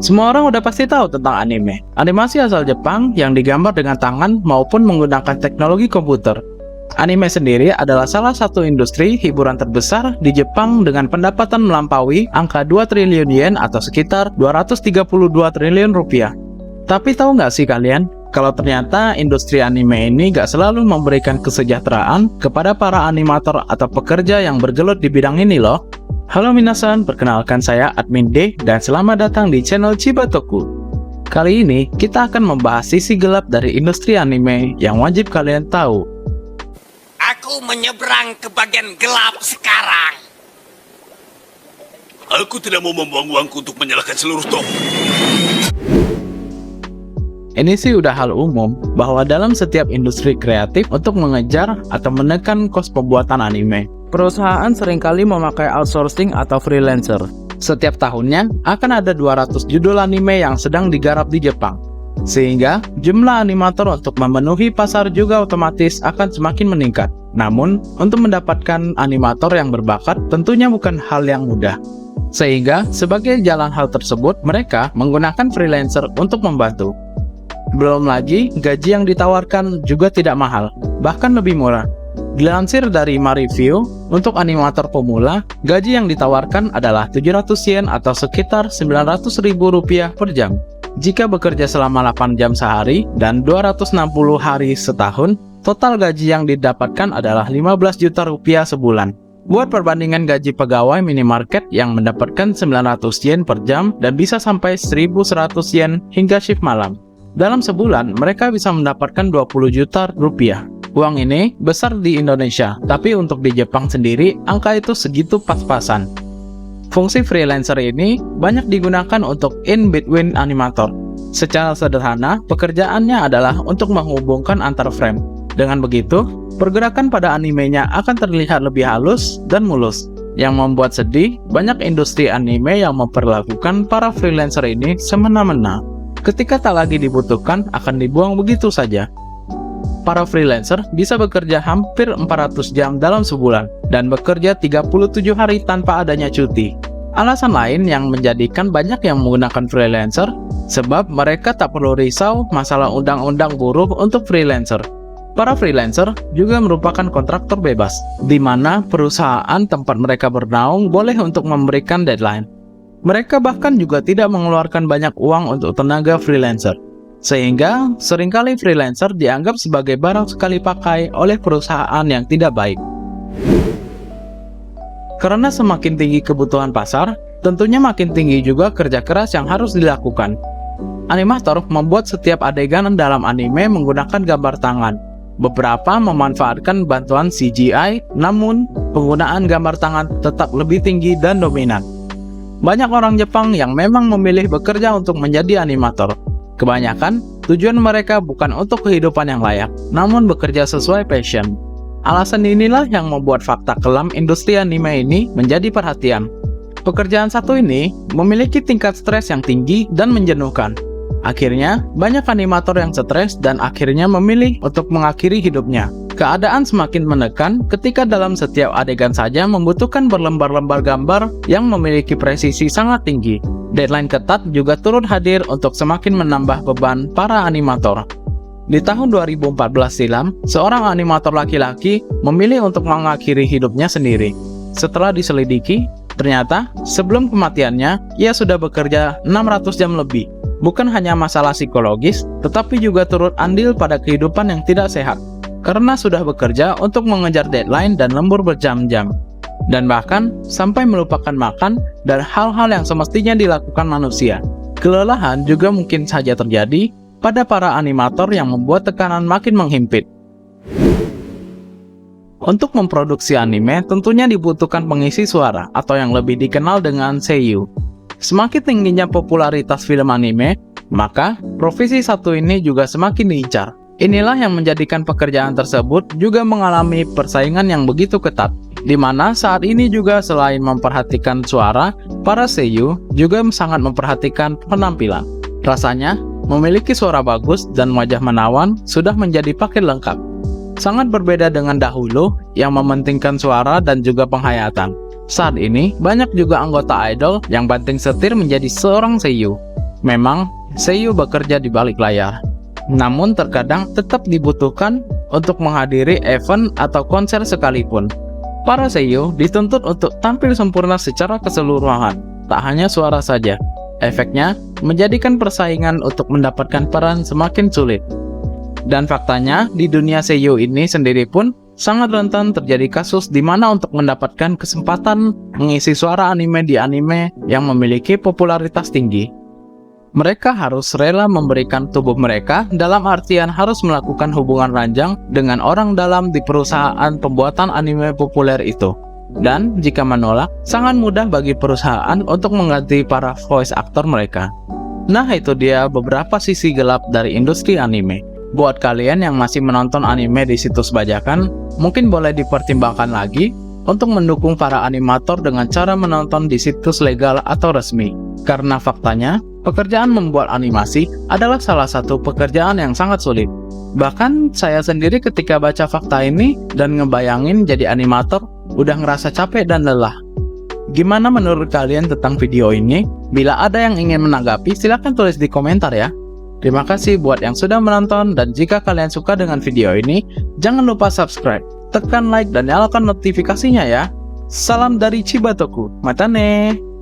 Semua orang udah pasti tahu tentang anime. Animasi asal Jepang yang digambar dengan tangan maupun menggunakan teknologi komputer. Anime sendiri adalah salah satu industri hiburan terbesar di Jepang dengan pendapatan melampaui angka 2 triliun yen atau sekitar 232 triliun rupiah. Tapi tahu nggak sih kalian, kalau ternyata industri anime ini nggak selalu memberikan kesejahteraan kepada para animator atau pekerja yang bergelut di bidang ini loh. Halo minasan, perkenalkan saya Admin D dan selamat datang di channel Chibatoku. Kali ini kita akan membahas sisi gelap dari industri anime yang wajib kalian tahu. Aku menyeberang ke bagian gelap sekarang. Aku tidak mau membuang uangku untuk menyalakan seluruh toko. Ini sih udah hal umum bahwa dalam setiap industri kreatif untuk mengejar atau menekan kos pembuatan anime, perusahaan seringkali memakai outsourcing atau freelancer. Setiap tahunnya akan ada 200 judul anime yang sedang digarap di Jepang. Sehingga jumlah animator untuk memenuhi pasar juga otomatis akan semakin meningkat. Namun, untuk mendapatkan animator yang berbakat tentunya bukan hal yang mudah. Sehingga sebagai jalan hal tersebut, mereka menggunakan freelancer untuk membantu. Belum lagi, gaji yang ditawarkan juga tidak mahal, bahkan lebih murah. Dilansir dari MaReview, untuk animator pemula, gaji yang ditawarkan adalah 700 yen atau sekitar 900.000 rupiah per jam. Jika bekerja selama 8 jam sehari dan 260 hari setahun, total gaji yang didapatkan adalah 15 juta rupiah sebulan. Buat perbandingan gaji pegawai minimarket yang mendapatkan 900 yen per jam dan bisa sampai 1.100 yen hingga shift malam. Dalam sebulan, mereka bisa mendapatkan 20 juta rupiah. Uang ini besar di Indonesia, tapi untuk di Jepang sendiri, angka itu segitu pas-pasan. Fungsi freelancer ini banyak digunakan untuk in-between animator. Secara sederhana, pekerjaannya adalah untuk menghubungkan antar frame. Dengan begitu, pergerakan pada animenya akan terlihat lebih halus dan mulus. Yang membuat sedih, banyak industri anime yang memperlakukan para freelancer ini semena-mena. Ketika tak lagi dibutuhkan, akan dibuang begitu saja. Para freelancer bisa bekerja hampir 400 jam dalam sebulan dan bekerja 37 hari tanpa adanya cuti. Alasan lain yang menjadikan banyak yang menggunakan freelancer, sebab mereka tak perlu risau masalah undang-undang buruh untuk freelancer. Para freelancer juga merupakan kontraktor bebas, di mana perusahaan tempat mereka bernaung boleh untuk memberikan deadline. Mereka bahkan juga tidak mengeluarkan banyak uang untuk tenaga freelancer. Sehingga, seringkali freelancer dianggap sebagai barang sekali pakai oleh perusahaan yang tidak baik. Karena semakin tinggi kebutuhan pasar, tentunya makin tinggi juga kerja keras yang harus dilakukan. Animator membuat setiap adegan dalam anime menggunakan gambar tangan. Beberapa memanfaatkan bantuan CGI, namun penggunaan gambar tangan tetap lebih tinggi dan dominan. Banyak orang Jepang yang memang memilih bekerja untuk menjadi animator. Kebanyakan, tujuan mereka bukan untuk kehidupan yang layak, namun bekerja sesuai passion. Alasan inilah yang membuat fakta kelam industri anime ini menjadi perhatian. Pekerjaan satu ini memiliki tingkat stres yang tinggi dan menjenuhkan. Akhirnya, banyak animator yang stres dan akhirnya memilih untuk mengakhiri hidupnya. Keadaan semakin menekan ketika dalam setiap adegan saja membutuhkan berlembar-lembar gambar yang memiliki presisi sangat tinggi. Deadline ketat juga turut hadir untuk semakin menambah beban para animator. Di tahun 2014 silam, seorang animator laki-laki memilih untuk mengakhiri hidupnya sendiri. Setelah diselidiki, ternyata sebelum kematiannya, ia sudah bekerja 600 jam lebih. Bukan hanya masalah psikologis, tetapi juga turut andil pada kehidupan yang tidak sehat. Karena sudah bekerja untuk mengejar deadline dan lembur berjam-jam. Dan bahkan sampai melupakan makan dan hal-hal yang semestinya dilakukan manusia. Kelelahan juga mungkin saja terjadi pada para animator yang membuat tekanan makin menghimpit. Untuk memproduksi anime tentunya dibutuhkan pengisi suara atau yang lebih dikenal dengan seiyuu. Semakin tingginya popularitas film anime, maka profesi satu ini juga semakin diincar. Inilah yang menjadikan pekerjaan tersebut juga mengalami persaingan yang begitu ketat, di mana saat ini juga selain memperhatikan suara, para seiyuu juga sangat memperhatikan penampilan. Rasanya, memiliki suara bagus dan wajah menawan sudah menjadi paket lengkap. Sangat berbeda dengan dahulu yang mementingkan suara dan juga penghayatan. Saat ini, banyak juga anggota idol yang banting setir menjadi seorang seiyuu. Memang, seiyu bekerja di balik layar. Namun terkadang tetap dibutuhkan untuk menghadiri event atau konser sekalipun. Para seiyu dituntut untuk tampil sempurna secara keseluruhan, tak hanya suara saja. Efeknya, menjadikan persaingan untuk mendapatkan peran semakin sulit. Dan faktanya, di dunia seiyu ini sendiri pun sangat rentan terjadi kasus di mana untuk mendapatkan kesempatan mengisi suara anime di anime yang memiliki popularitas tinggi, mereka harus rela memberikan tubuh mereka, dalam artian harus melakukan hubungan ranjang dengan orang dalam di perusahaan pembuatan anime populer itu. Dan jika menolak, sangat mudah bagi perusahaan untuk mengganti para voice actor mereka. Nah, itu dia beberapa sisi gelap dari industri anime. Buat kalian yang masih menonton anime di situs bajakan, mungkin boleh dipertimbangkan lagi untuk mendukung para animator dengan cara menonton di situs legal atau resmi. Karena faktanya, pekerjaan membuat animasi adalah salah satu pekerjaan yang sangat sulit. Bahkan saya sendiri ketika baca fakta ini dan ngebayangin jadi animator, udah ngerasa capek dan lelah. Gimana menurut kalian tentang video ini? Bila ada yang ingin menanggapi, silahkan tulis di komentar ya. Terima kasih buat yang sudah menonton, dan jika kalian suka dengan video ini, jangan lupa subscribe, tekan like dan nyalakan notifikasinya ya. Salam dari Chibatoku, matane!